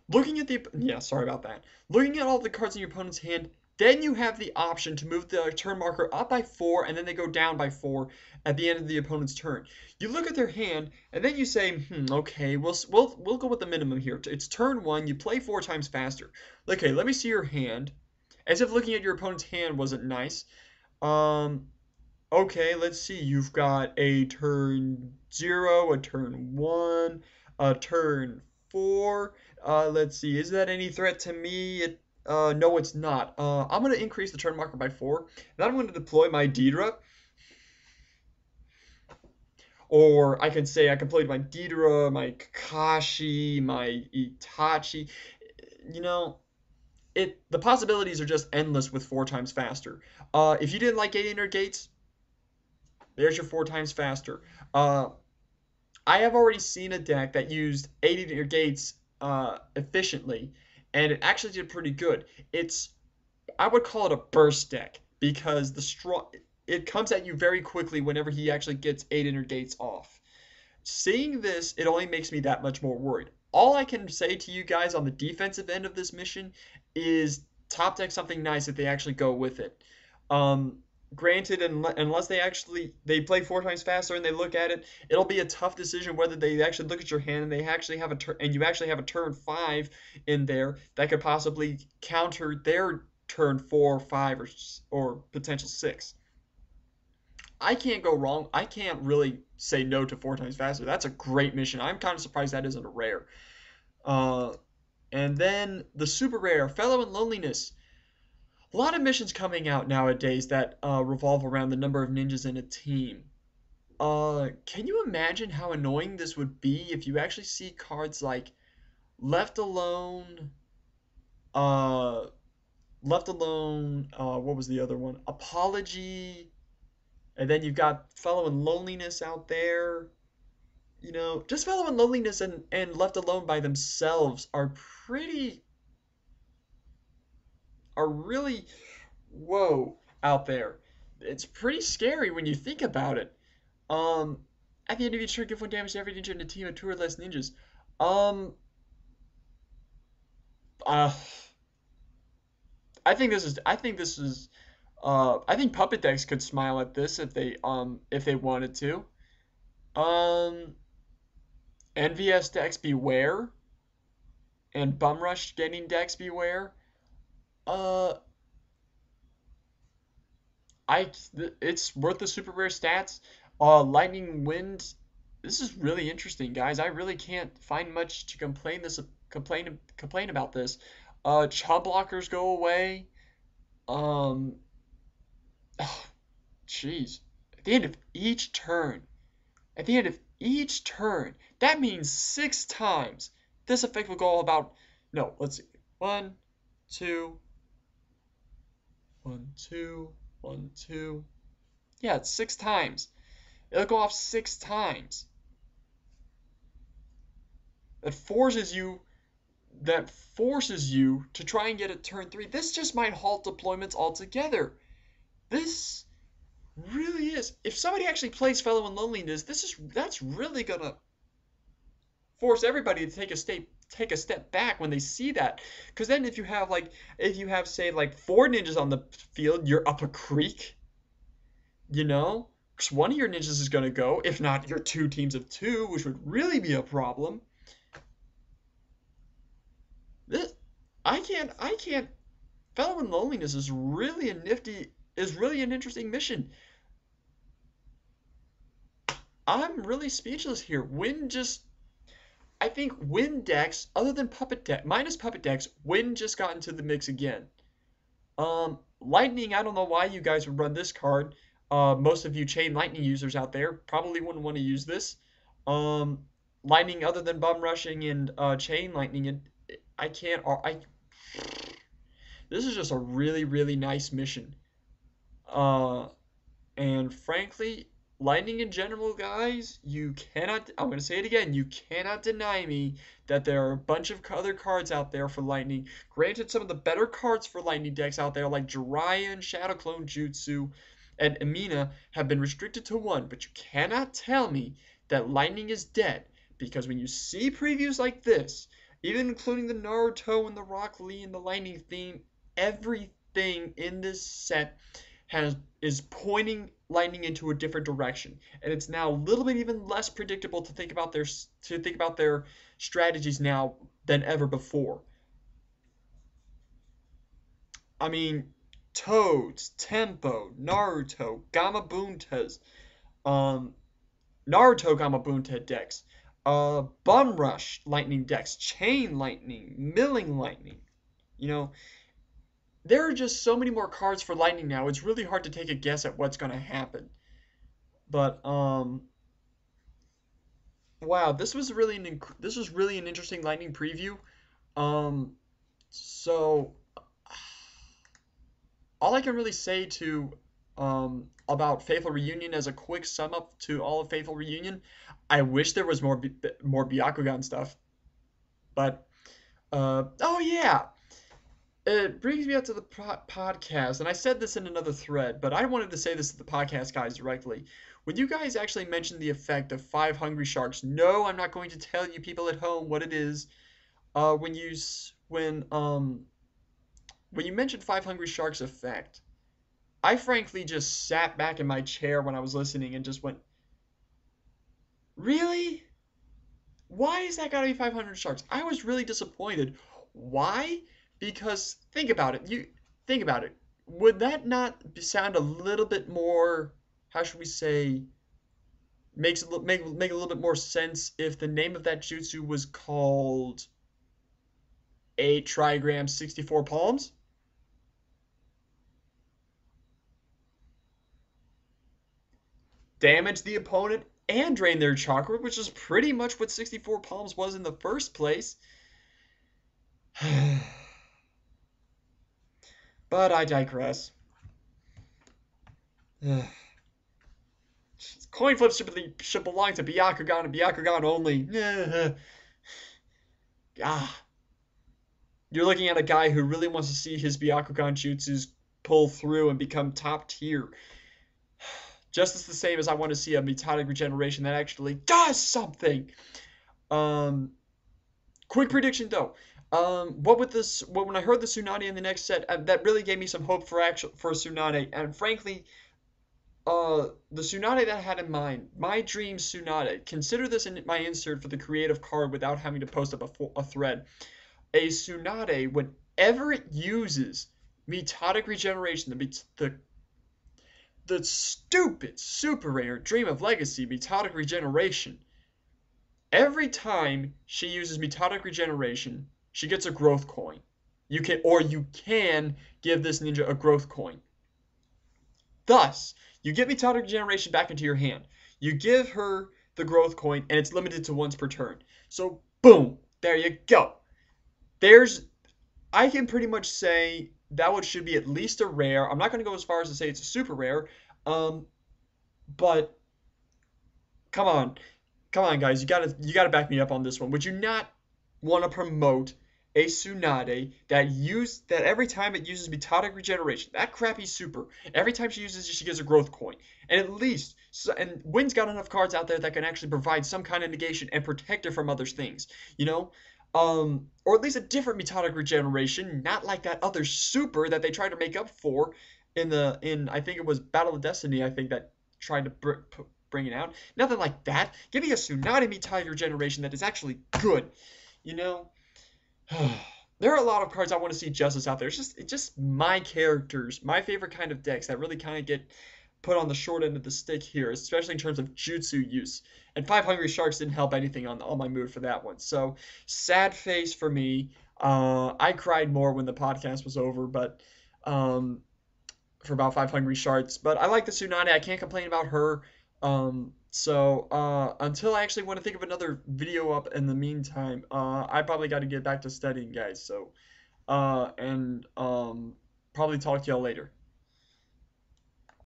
Looking at the yeah, sorry about that. Looking at all the cards in your opponent's hand, then you have the option to move the turn marker up by 4, and then they go down by 4 at the end of the opponent's turn. You look at their hand, and then you say, okay, we'll go with the minimum here. It's turn 1. You play 4 times faster. Okay, let me see your hand. As if looking at your opponent's hand wasn't nice. Um, okay, let's see. You've got a turn 0, a turn 1, a turn 4. Let's see. Is that any threat to me? No, it's not. I'm going to increase the turn marker by 4. Then I'm going to deploy my Deidre. Or I can say I can play my Deidre, my Kakashi, my Itachi. You know, the possibilities are just endless with 4 times faster. If you didn't like 800 gates, there's your 4 times faster. I have already seen a deck that used 800 gates efficiently, and it actually did pretty good. I would call it a burst deck because it comes at you very quickly whenever he actually gets 800 gates off. Seeing this, it only makes me that much more worried. All I can say to you guys on the defensive end of this mission is top deck something nice if they actually go with it. Granted, unless they play 4 times faster and they look at it, it'll be a tough decision whether they actually look at your hand and they actually have a turn and you actually have a turn 5 in there that could possibly counter their turn 4, 5, or potential 6. I can't go wrong. I can't really say no to 4 times faster. That's a great mission. I'm kind of surprised that isn't a rare. Uh, and then the super rare, Fellow in Loneliness. A lot of missions coming out nowadays that revolve around the number of ninjas in a team. Can you imagine how annoying this would be if you actually see cards like Left Alone, uh, what was the other one? Apology, and then you've got Fellow in Loneliness out there. Just Fellow in Loneliness and Left Alone by themselves are really whoa out there. It's pretty scary when you think about it. Um, at the end of each turn, give 1 damage to every ninja in a team of 2 or less ninjas. Um, uh, I think Puppet Decks could smile at this if they wanted to. Um, NVS decks beware, and Bumrush getting decks beware. Uh, it's worth the super rare stats. Lightning Wind. This is really interesting, guys. I really can't find much to complain about this. Chub blockers go away. Um, oh, jeez. At the end of each turn, at the end of each turn, that means 6 times. This effect will go about. No, let's see. 1, 2, 1, 2, 1, 2. Yeah, it's 6 times. It'll go off 6 times. That forces you to try and get a turn 3. This just might halt deployments altogether. This really is. If somebody actually plays Fellow in Loneliness, that's really gonna force everybody to take a step back when they see that. Because then if you have say like 4 ninjas on the field, you're up a creek. Because one of your ninjas is gonna go. If not, your 2 teams of 2, which would really be a problem. This I can't. Fellow in Loneliness is really an interesting mission. I'm really speechless here. I think Wind decks, other than minus Puppet decks, Wind just got into the mix again. Lightning, I don't know why you guys would run this card. Most of you Chain Lightning users out there probably wouldn't want to use this. Lightning, other than Bum Rushing and Chain Lightning, I can't. This is just a really, really nice mission. And frankly, Lightning in general, guys, I'm going to say it again, you cannot deny me that there are a bunch of other cards out there for Lightning. Granted, some of the better cards for Lightning decks out there, like Jiraiya, Shadow Clone Jutsu, and Amina, have been restricted to 1, but you cannot tell me that Lightning is dead, because when you see previews like this, even including the Naruto and the Rock Lee and the Lightning theme, everything in this set is pointing Lightning into a different direction, and it's now a little bit even less predictable to think about their strategies now than ever before. I mean, Toads, Tempo, Naruto, Gamabuntas, um, Naruto Gamabunta decks, Bum Rush Lightning decks, Chain Lightning, Milling Lightning. You know, there are just so many more cards for Lightning now. It's really hard to take a guess at what's going to happen. But wow, this was really an interesting Lightning preview. Um, so all I can really say to about Faithful Reunion as a quick sum up to all of Faithful Reunion, I wish there was more Byakugan stuff. But oh yeah, it brings me up to the podcast, and I said this in another thread, but I wanted to say this to the podcast guys directly. When you guys actually mentioned the effect of five hungry sharks, no, I'm not going to tell you people at home what it is. When you when you mentioned five hungry sharks effect, I frankly just sat back in my chair when I was listening and just went, really? Why is that gotta be 500 sharks? I was really disappointed. Why? Because think about it. You think about it. Would that not sound a little bit more? How should we say? Make a little bit more sense if the name of that jutsu was called 8 trigrams 64 palms. Damage the opponent and drain their chakra, which is pretty much what 64 palms was in the first place. But I digress. Coin flips should belong to Byakugan and Byakugan only. Ah, you're looking at a guy who really wants to see his Byakugan jutsus pull through and become top tier. Just as the same as I want to see a mitotic regeneration that actually does something. Quick prediction though. When I heard the Tsunade in the next set, that really gave me some hope for Tsunade. And frankly, the Tsunade that I had in mind, my dream Tsunade. Consider this in my insert for the creative card without having to post up a thread. A Tsunade, whenever it uses mitotic regeneration, the stupid super rare Dream of Legacy mitotic regeneration. Every time she uses mitotic regeneration, she gets a growth coin. You can give this ninja a growth coin. Thus, you get mitotic regeneration back into your hand. You give her the growth coin, and it's limited to once per turn. So, boom, there you go. I can pretty much say that should be at least a rare. I'm not going to go as far as to say it's a super rare, but come on, guys, you gotta back me up on this one. Would you not want to promote a Tsunade that every time it uses mitotic regeneration, that crappy super, every time she uses it, she gets a growth coin, and at least and Wynn's got enough cards out there that can actually provide some kind of negation and protect her from other things, you know. Or at least a different mitotic regeneration, not like that other super that they tried to make up for in I think it was Battle of Destiny. I think that tried to bring it out. Nothing like that. Give me a Tsunade mitotic regeneration that is actually good. You know, there are a lot of cards I want to see justice out there. It's just my characters, my favorite kind of decks that really kind of get put on the short end of the stick here, especially in terms of jutsu use. And Five Hungry Sharks didn't help anything on my mood for that one. So, sad face for me. I cried more when the podcast was over, but for about Five Hungry Sharks. But I like the Tsunade. I can't complain about her. Until I actually want to think of another video up in the meantime, I probably got to get back to studying, guys. So, probably talk to y'all later.